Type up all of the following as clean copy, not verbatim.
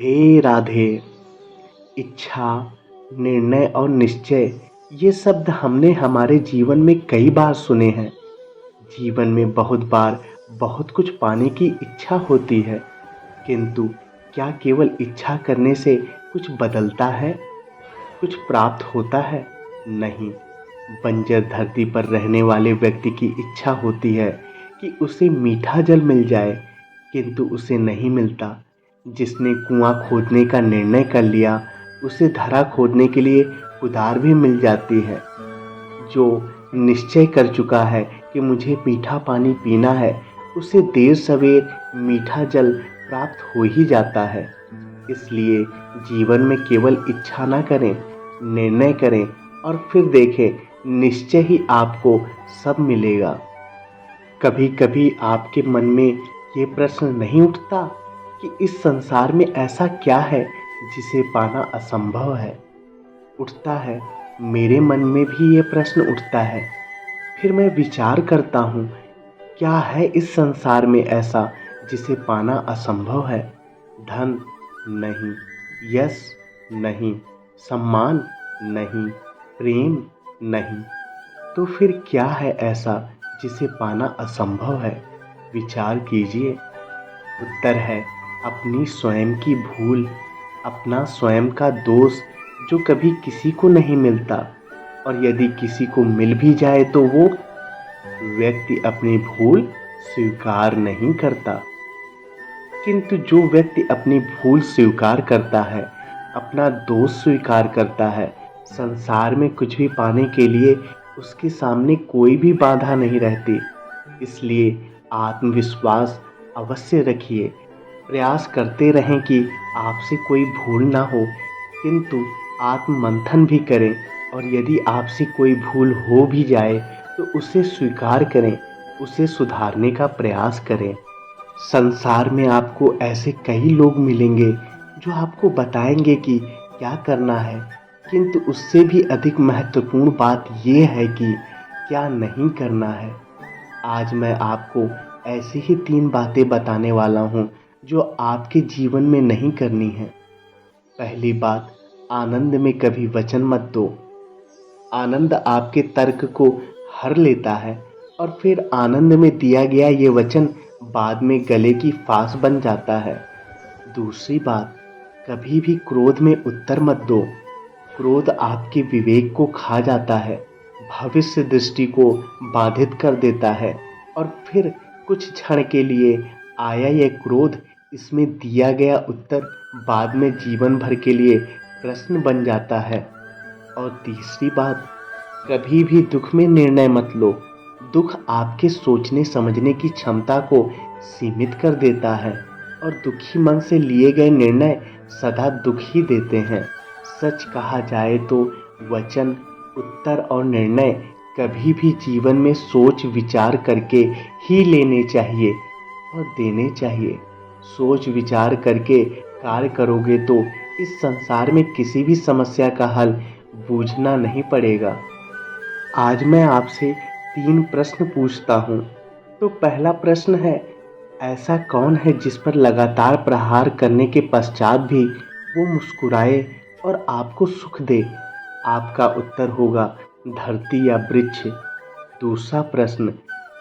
हे राधे। इच्छा, निर्णय और निश्चय ये शब्द हमने हमारे जीवन में कई बार सुने हैं। जीवन में बहुत बार बहुत कुछ पाने की इच्छा होती है, किंतु क्या केवल इच्छा करने से कुछ बदलता है, कुछ प्राप्त होता है? नहीं। बंजर धरती पर रहने वाले व्यक्ति की इच्छा होती है कि उसे मीठा जल मिल जाए, किंतु उसे नहीं मिलता। जिसने कुआं खोदने का निर्णय कर लिया, उसे धरा खोदने के लिए कुदार भी मिल जाती है। जो निश्चय कर चुका है कि मुझे मीठा पानी पीना है, उसे देर सवेर मीठा जल प्राप्त हो ही जाता है। इसलिए जीवन में केवल इच्छा ना करें, निर्णय करें और फिर देखें, निश्चय ही आपको सब मिलेगा। कभी कभी आपके मन में ये प्रश्न नहीं उठता कि इस संसार में ऐसा क्या है जिसे पाना असंभव है? उठता है। मेरे मन में भी ये प्रश्न उठता है। फिर मैं विचार करता हूँ, क्या है इस संसार में ऐसा जिसे पाना असंभव है? धन नहीं, यश नहीं, सम्मान नहीं, प्रेम नहीं, तो फिर क्या है ऐसा जिसे पाना असंभव है? विचार कीजिए। उत्तर है अपनी स्वयं की भूल, अपना स्वयं का दोष जो कभी किसी को नहीं मिलता, और यदि किसी को मिल भी जाए तो वो व्यक्ति अपनी भूल स्वीकार नहीं करता। किंतु जो व्यक्ति अपनी भूल स्वीकार करता है, अपना दोष स्वीकार करता है, संसार में कुछ भी पाने के लिए उसके सामने कोई भी बाधा नहीं रहती। इसलिए आत्मविश्वास अवश्य रखिए। प्रयास करते रहें कि आपसे कोई भूल ना हो, किंतु आत्ममंथन भी करें, और यदि आपसे कोई भूल हो भी जाए तो उसे स्वीकार करें, उसे सुधारने का प्रयास करें। संसार में आपको ऐसे कई लोग मिलेंगे जो आपको बताएंगे कि क्या करना है, किंतु उससे भी अधिक महत्वपूर्ण बात यह है कि क्या नहीं करना है। आज मैं आपको ऐसी ही 3 बातें बताने वाला हूँ जो आपके जीवन में नहीं करनी है। पहली बात, आनंद में कभी वचन मत दो। आनंद आपके तर्क को हर लेता है, और फिर आनंद में दिया गया ये वचन बाद में गले की फांस बन जाता है। दूसरी बात, कभी भी क्रोध में उत्तर मत दो। क्रोध आपके विवेक को खा जाता है, भविष्य दृष्टि को बाधित कर देता है, और फिर कुछ क्षण के लिए आया यह क्रोध, इसमें दिया गया उत्तर बाद में जीवन भर के लिए प्रश्न बन जाता है। और तीसरी बात, कभी भी दुख में निर्णय मत लो। दुख आपके सोचने समझने की क्षमता को सीमित कर देता है, और दुखी मन से लिए गए निर्णय सदा दुख ही देते हैं। सच कहा जाए तो वचन, उत्तर और निर्णय कभी भी जीवन में सोच विचार करके ही लेने चाहिए और देने चाहिए। सोच विचार करके कार्य करोगे तो इस संसार में किसी भी समस्या का हल बूझना नहीं पड़ेगा। आज मैं आपसे 3 प्रश्न पूछता हूँ। तो पहला प्रश्न है, ऐसा कौन है जिस पर लगातार प्रहार करने के पश्चात भी वो मुस्कुराए और आपको सुख दे? आपका उत्तर होगा धरती या वृक्ष। दूसरा प्रश्न,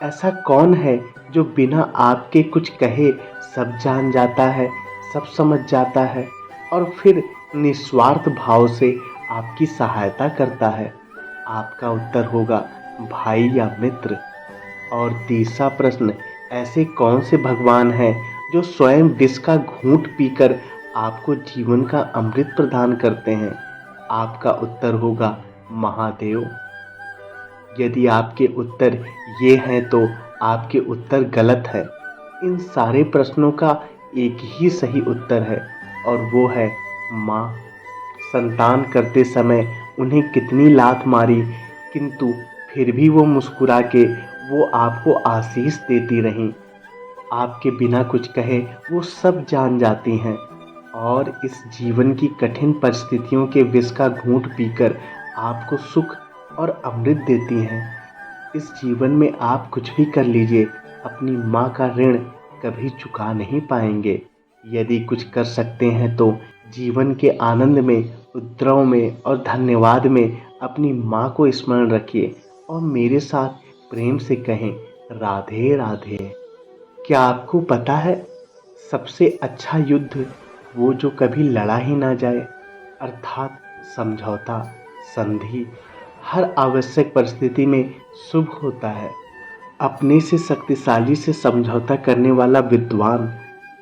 ऐसा कौन है जो बिना आपके कुछ कहे सब जान जाता है, सब समझ जाता है, और फिर निस्वार्थ भाव से आपकी सहायता करता है? आपका उत्तर होगा भाई या मित्र। और तीसरा प्रश्न, ऐसे कौन से भगवान हैं जो स्वयं विष का घूंट पीकर आपको जीवन का अमृत प्रदान करते हैं? आपका उत्तर होगा महादेव। यदि आपके उत्तर ये हैं तो आपके उत्तर गलत है। इन सारे प्रश्नों का एक ही सही उत्तर है, और वो है माँ। संतान करते समय उन्हें कितनी लात मारी, किंतु फिर भी वो मुस्कुरा के वो आपको आशीष देती रहीं। आपके बिना कुछ कहे वो सब जान जाती हैं, और इस जीवन की कठिन परिस्थितियों के विष का घूंट पीकर आपको सुख और अमृत देती हैं। इस जीवन में आप कुछ भी कर लीजिए, अपनी माँ का ऋण कभी चुका नहीं पाएंगे। यदि कुछ कर सकते हैं तो जीवन के आनंद में, उपद्रव में और धन्यवाद में अपनी माँ को स्मरण रखिए और मेरे साथ प्रेम से कहें, राधे राधे। क्या आपको पता है, सबसे अच्छा युद्ध वो जो कभी लड़ा ही ना जाए, अर्थात समझौता, संधि हर आवश्यक परिस्थिति में शुभ होता है। अपने से शक्तिशाली से समझौता करने वाला विद्वान,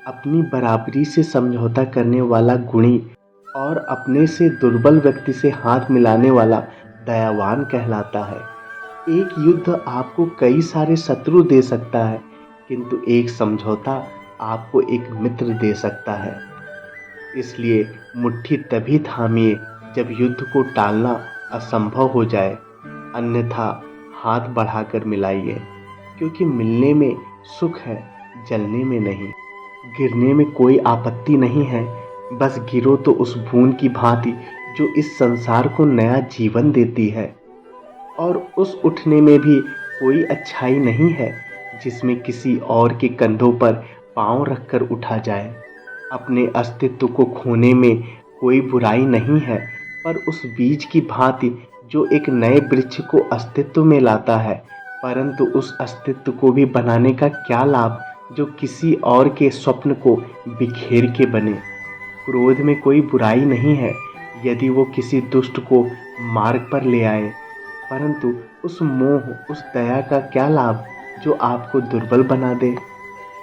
अपनी बराबरी से समझौता करने वाला गुणी और अपने से दुर्बल व्यक्ति से हाथ मिलाने वाला दयावान कहलाता है। एक युद्ध आपको कई सारे शत्रु दे सकता है, किंतु एक समझौता आपको एक मित्र दे सकता है। इसलिए मुट्ठी तभी थामिए जब युद्ध को टालना असंभव हो जाए, अन्यथा हाथ बढ़ाकर मिलाइए, क्योंकि मिलने में सुख है, जलने में नहीं। गिरने में कोई आपत्ति नहीं है, बस गिरो तो उस बूंद की भांति जो इस संसार को नया जीवन देती है। और उस उठने में भी कोई अच्छाई नहीं है जिसमें किसी और के कंधों पर पांव रखकर उठा जाए। अपने अस्तित्व को खोने में कोई बुराई नहीं है, पर उस बीज की भांति जो एक नए वृक्ष को अस्तित्व में लाता है, परंतु उस अस्तित्व को भी बनाने का क्या लाभ जो किसी और के स्वप्न को बिखेर के बने। क्रोध में कोई बुराई नहीं है यदि वो किसी दुष्ट को मार्ग पर ले आए, परंतु उस मोह, उस दया का क्या लाभ जो आपको दुर्बल बना दे।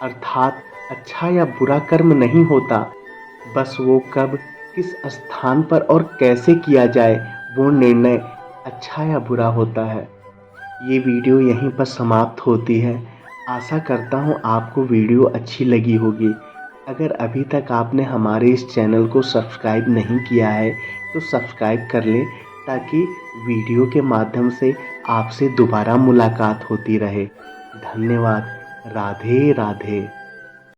अर्थात अच्छा या बुरा कर्म नहीं होता, बस वो कब, किस स्थान पर और कैसे किया जाए, वो निर्णय अच्छा या बुरा होता है। ये वीडियो यहीं पर समाप्त होती है। आशा करता हूँ आपको वीडियो अच्छी लगी होगी। अगर अभी तक आपने हमारे इस चैनल को सब्सक्राइब नहीं किया है तो सब्सक्राइब कर लें, ताकि वीडियो के माध्यम से आपसे दोबारा मुलाकात होती रहे। धन्यवाद। राधे राधे।